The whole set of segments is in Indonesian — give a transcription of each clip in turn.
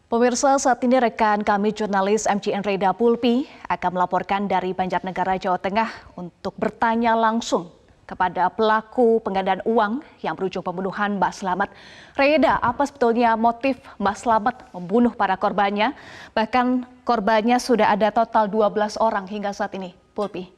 Pemirsa, saat ini rekan kami jurnalis MCN Reda Pulpi akan melaporkan dari Banjarnegara, Jawa Tengah untuk bertanya langsung kepada pelaku penggandaan uang yang berujung pembunuhan Mbak Slamet. Reda, apa sebetulnya motif Mbak Slamet membunuh para korbannya? Bahkan korbannya sudah ada total 12 orang hingga saat ini. Pulpi.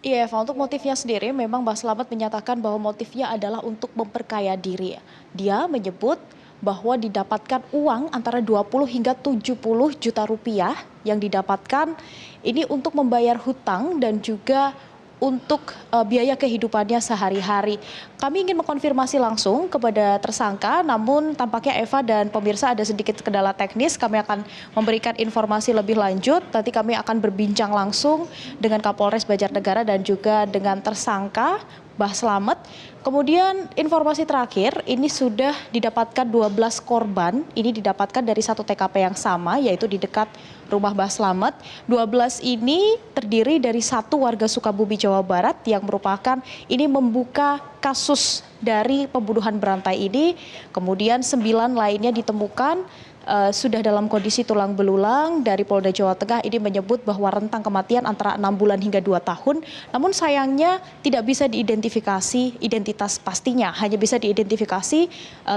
Iya, Eva, untuk motifnya sendiri memang Mbak Slamet menyatakan bahwa motifnya adalah untuk memperkaya diri. Dia menyebut bahwa didapatkan uang antara 20 hingga 70 juta rupiah yang didapatkan ini untuk membayar hutang dan juga untuk biaya kehidupannya sehari-hari. Kami ingin mengkonfirmasi langsung kepada tersangka, namun tampaknya Eva dan pemirsa ada sedikit kendala teknis. Kami akan memberikan informasi lebih lanjut. Nanti kami akan berbincang langsung dengan Kapolres Banjarnegara dan juga dengan tersangka Mbah Slamet. Kemudian informasi terakhir, ini sudah didapatkan 12 korban. Ini didapatkan dari satu TKP yang sama, yaitu di dekat rumah Mbah Slamet. 12 ini terdiri dari satu warga Sukabumi, Jawa Barat yang merupakan ini membuka kasus dari pembunuhan berantai ini. Kemudian 9 lainnya ditemukan sudah dalam kondisi tulang belulang. Dari Polda Jawa Tengah ini menyebut bahwa rentang kematian antara 6 bulan hingga 2 tahun. Namun sayangnya tidak bisa diidentifikasi identitas pastinya. Hanya bisa diidentifikasi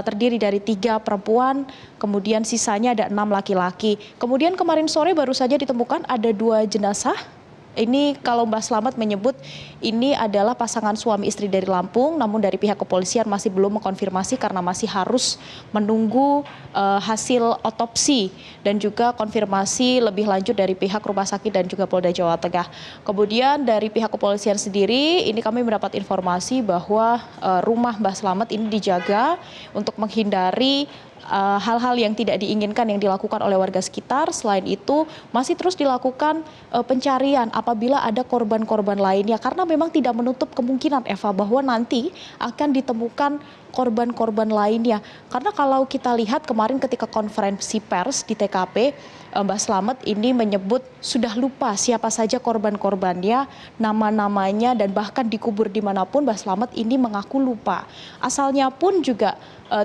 terdiri dari 3 perempuan, kemudian sisanya ada 6 laki-laki. Kemudian kemarin sore baru saja ditemukan ada 2 jenazah. Ini kalau Mbak Slamet menyebut ini adalah pasangan suami istri dari Lampung, namun dari pihak kepolisian masih belum mengkonfirmasi karena masih harus menunggu hasil otopsi dan juga konfirmasi lebih lanjut dari pihak rumah sakit dan juga Polda Jawa Tengah. Kemudian dari pihak kepolisian sendiri, ini kami mendapat informasi bahwa rumah Mbak Slamet ini dijaga untuk menghindari hal-hal yang tidak diinginkan yang dilakukan oleh warga sekitar. Selain itu masih terus dilakukan pencarian apabila ada korban-korban lainnya, karena memang tidak menutup kemungkinan Eva bahwa nanti akan ditemukan korban-korban lainnya. Karena kalau kita lihat kemarin ketika konferensi pers di TKP, Mbak Slamet ini menyebut sudah lupa siapa saja korban-korbannya, nama-namanya, dan bahkan dikubur dimanapun Mbak Slamet ini mengaku lupa. Asalnya pun juga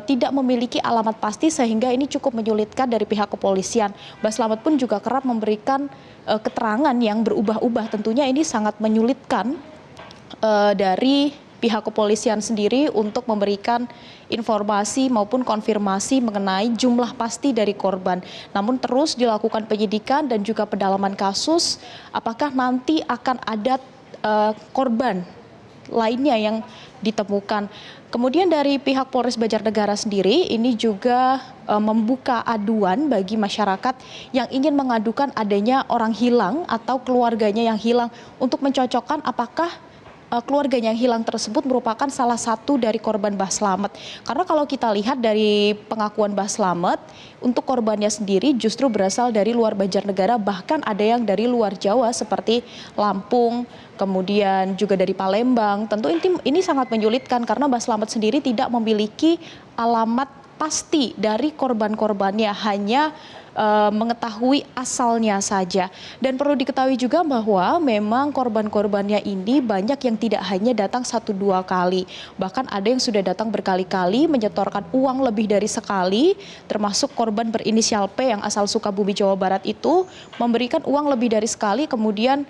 tidak memiliki alamat pasti sehingga ini cukup menyulitkan dari pihak kepolisian. Mbak Slamet pun juga kerap memberikan keterangan yang berubah-ubah. Tentunya ini sangat menyulitkan dari pihak kepolisian sendiri untuk memberikan informasi maupun konfirmasi mengenai jumlah pasti dari korban. Namun terus dilakukan penyidikan dan juga pendalaman kasus, apakah nanti akan ada korban lainnya yang ditemukan. Kemudian dari pihak Polres Banjarnegara sendiri ini juga membuka aduan bagi masyarakat yang ingin mengadukan adanya orang hilang atau keluarganya yang hilang untuk mencocokkan apakah keluarganya yang hilang tersebut merupakan salah satu dari korban Mbah Slamet. Karena kalau kita lihat dari pengakuan Mbah Slamet, untuk korbannya sendiri justru berasal dari luar Banjarnegara, bahkan ada yang dari luar Jawa seperti Lampung, kemudian juga dari Palembang. Tentu ini sangat menyulitkan karena Mbah Slamet sendiri tidak memiliki alamat pasti dari korban-korbannya, hanya mengetahui asalnya saja. Dan perlu diketahui juga bahwa memang korban-korbannya ini banyak yang tidak hanya datang 1-2 kali. Bahkan ada yang sudah datang berkali-kali menyetorkan uang lebih dari sekali, termasuk korban berinisial P yang asal Sukabumi, Jawa Barat itu memberikan uang lebih dari sekali kemudian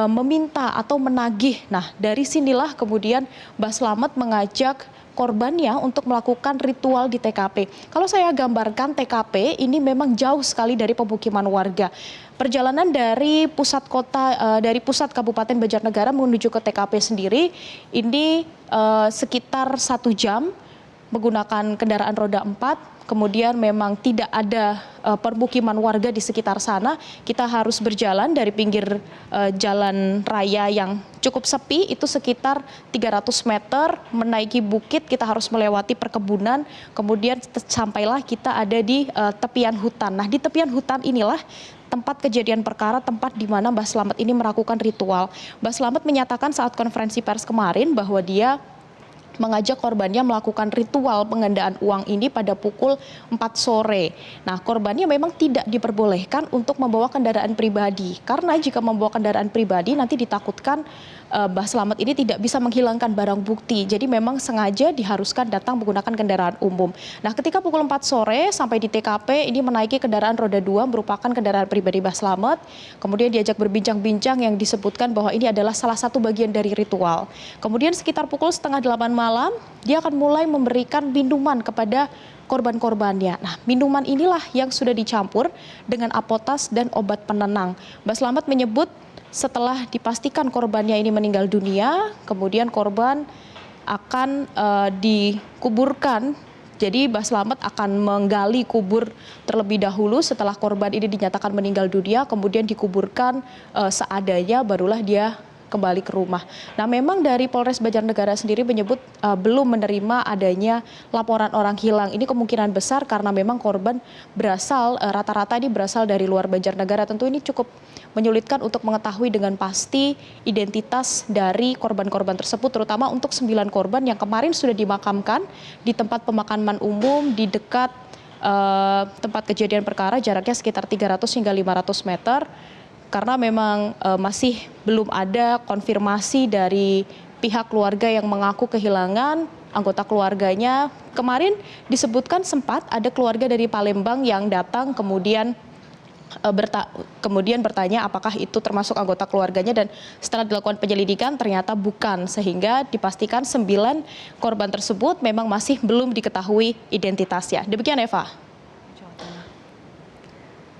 meminta atau menagih. Nah, dari sinilah kemudian Mbah Slamet mengajak korbannya untuk melakukan ritual di TKP. Kalau saya gambarkan TKP ini memang jauh sekali dari pemukiman warga. Perjalanan dari pusat kota, dari pusat Kabupaten Banjarnegara menuju ke TKP sendiri ini sekitar 1 jam menggunakan kendaraan roda 4. Kemudian memang tidak ada permukiman warga di sekitar sana. Kita harus berjalan dari pinggir jalan raya yang cukup sepi, itu sekitar 300 meter, menaiki bukit, kita harus melewati perkebunan, kemudian sampailah kita ada di tepian hutan. Nah, di tepian hutan inilah tempat kejadian perkara, tempat di mana Mbah Slamet ini melakukan ritual. Mbah Slamet menyatakan saat konferensi pers kemarin bahwa dia mengajak korbannya melakukan ritual penggandaan uang ini pada pukul 4 sore. Nah, korbannya memang tidak diperbolehkan untuk membawa kendaraan pribadi. Karena jika membawa kendaraan pribadi nanti ditakutkan Mbah Slamet ini tidak bisa menghilangkan barang bukti. Jadi memang sengaja diharuskan datang menggunakan kendaraan umum. Nah, ketika pukul 4 sore sampai di TKP ini menaiki kendaraan roda 2 merupakan kendaraan pribadi Mbah Slamet. Kemudian diajak berbincang-bincang yang disebutkan bahwa ini adalah salah satu bagian dari ritual. Kemudian sekitar pukul setengah 8 malam, dia akan mulai memberikan minuman kepada korban-korbannya. Nah, minuman inilah yang sudah dicampur dengan apotas dan obat penenang. Mbah Slamet menyebut setelah dipastikan korbannya ini meninggal dunia, kemudian korban akan dikuburkan. Jadi Mbah Slamet akan menggali kubur terlebih dahulu setelah korban ini dinyatakan meninggal dunia, kemudian dikuburkan seadanya, barulah dia kembali ke rumah. Nah, memang dari Polres Banjarnegara sendiri menyebut belum menerima adanya laporan orang hilang. Ini kemungkinan besar karena memang korban berasal rata-rata ini berasal dari luar Banjarnegara. Tentu ini cukup menyulitkan untuk mengetahui dengan pasti identitas dari korban-korban tersebut, terutama untuk 9 korban yang kemarin sudah dimakamkan di tempat pemakaman umum di dekat tempat kejadian perkara, jaraknya sekitar 300 hingga 500 meter. Karena memang masih belum ada konfirmasi dari pihak keluarga yang mengaku kehilangan anggota keluarganya. Kemarin disebutkan sempat ada keluarga dari Palembang yang datang kemudian bertanya apakah itu termasuk anggota keluarganya, dan setelah dilakukan penyelidikan ternyata bukan, sehingga dipastikan 9 korban tersebut memang masih belum diketahui identitasnya. Demikian Eva.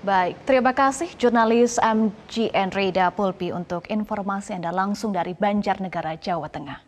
Baik, terima kasih jurnalis MGN Reda Pulpi untuk informasi Anda langsung dari Banjarnegara, Jawa Tengah.